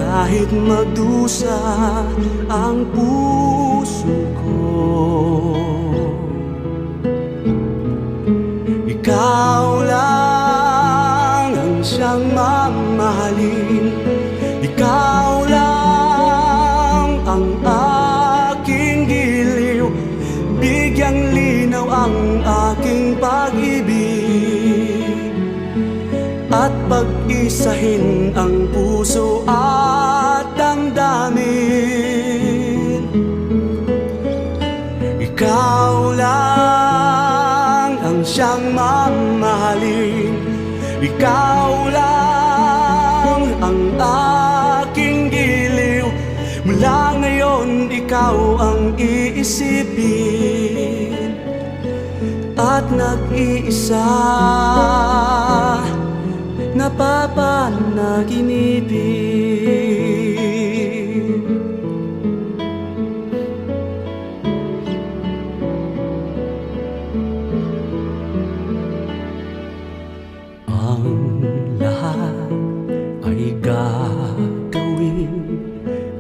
kahit magdusa ang puso ko. Ikaw lang ang siyang mamahalin, ikaw lang ang aking giliw, bigyang linaw ang aking pag-ibig, at pag-isahin ang puso at damdamin. Ikaw lang ang siyang mamahalin, ikaw lang ang aking giliw. Mula ngayon ikaw ang iisipin, at nag-iisa napapanaginipin. Ang lahat ay gagawin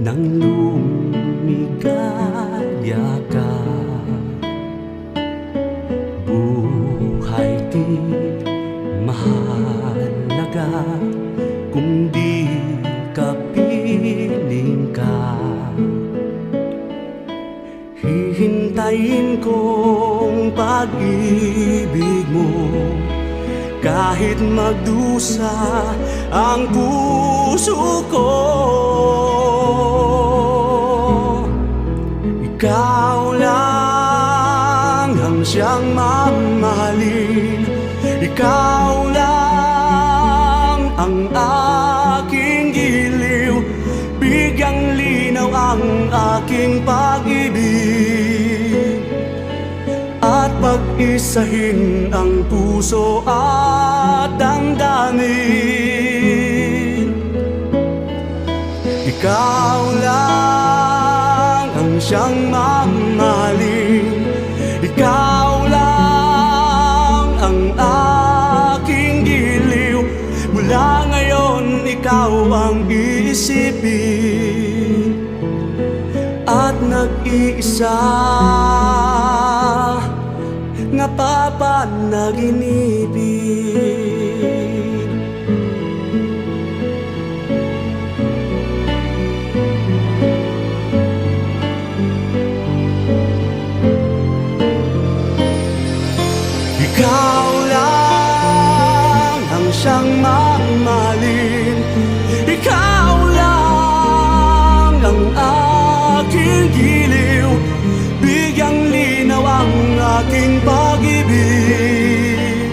nang lumigaya ka. Buhay di mahalaga kung di ka piling ka. Hihintayin kong pag-ibig mo kahit magdusa ang puso ko. Ikaw lang ang siyang mamahalin, ikaw lang ang aking giliw, bigyang linaw ang aking pag-ibig, at pag-isahin ang puso at damdamin. Ikaw lang ang siyang mamahalin, ikaw lang ang aking giliw. Mula ngayon ikaw ang iisipin, at nag-iisa napapanaginipin. Ikaw lang ang siyang mamahalin, ikaw lang ang aking giliw, bigyang linaw ang aking pag-ibig,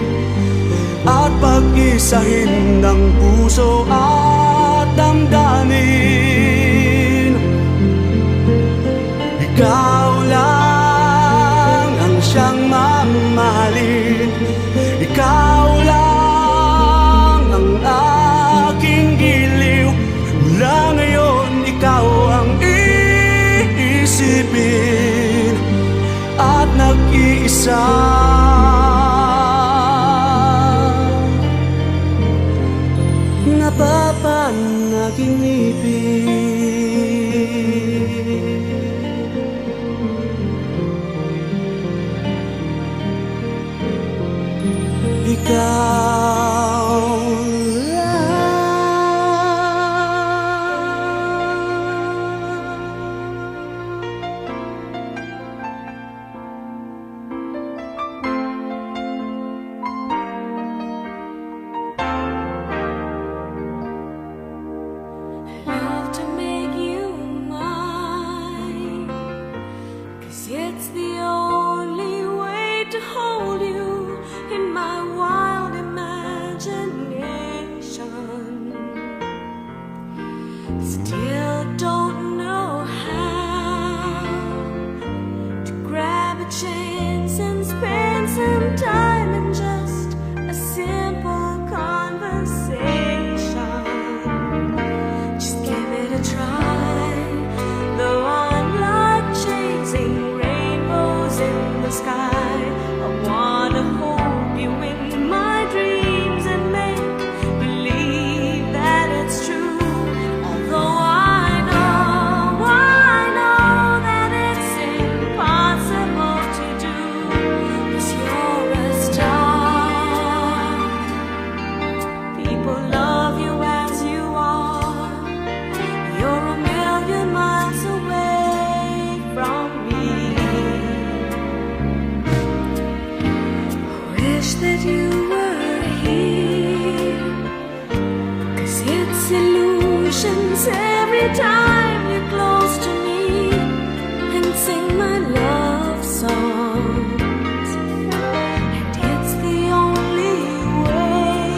at pag-isahin ng puso at damdamin. Ikaw lang ang siyang mamahalin, ikaw lang ang aking giliw. Mula ngayon ikaw ang iisipin, at nag-iisa napapanaginipin. Ikaw Love to make you mine, 'cause it's the only way to hold you in my wild imagination. wish that you were here, 'cause it's illusions every time you're close to me and sing my love songs. And it's the only way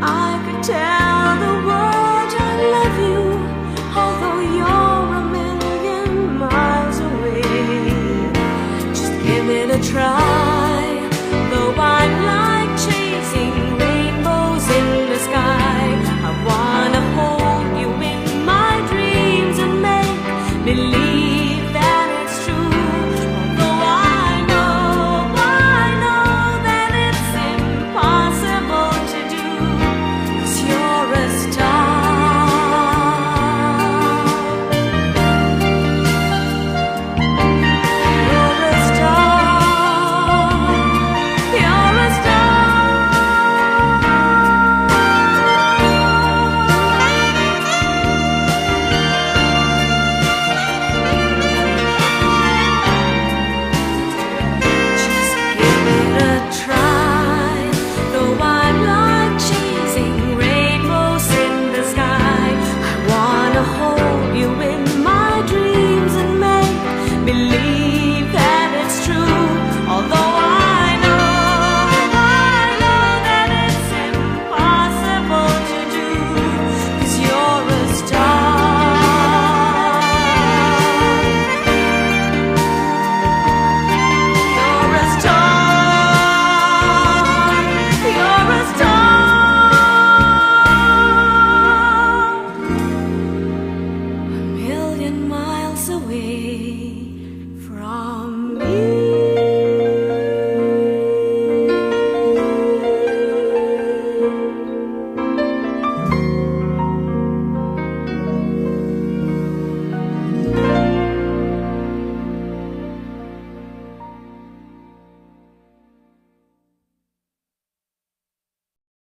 I could tell the world I love you, although you're a million miles away. Just give it a try.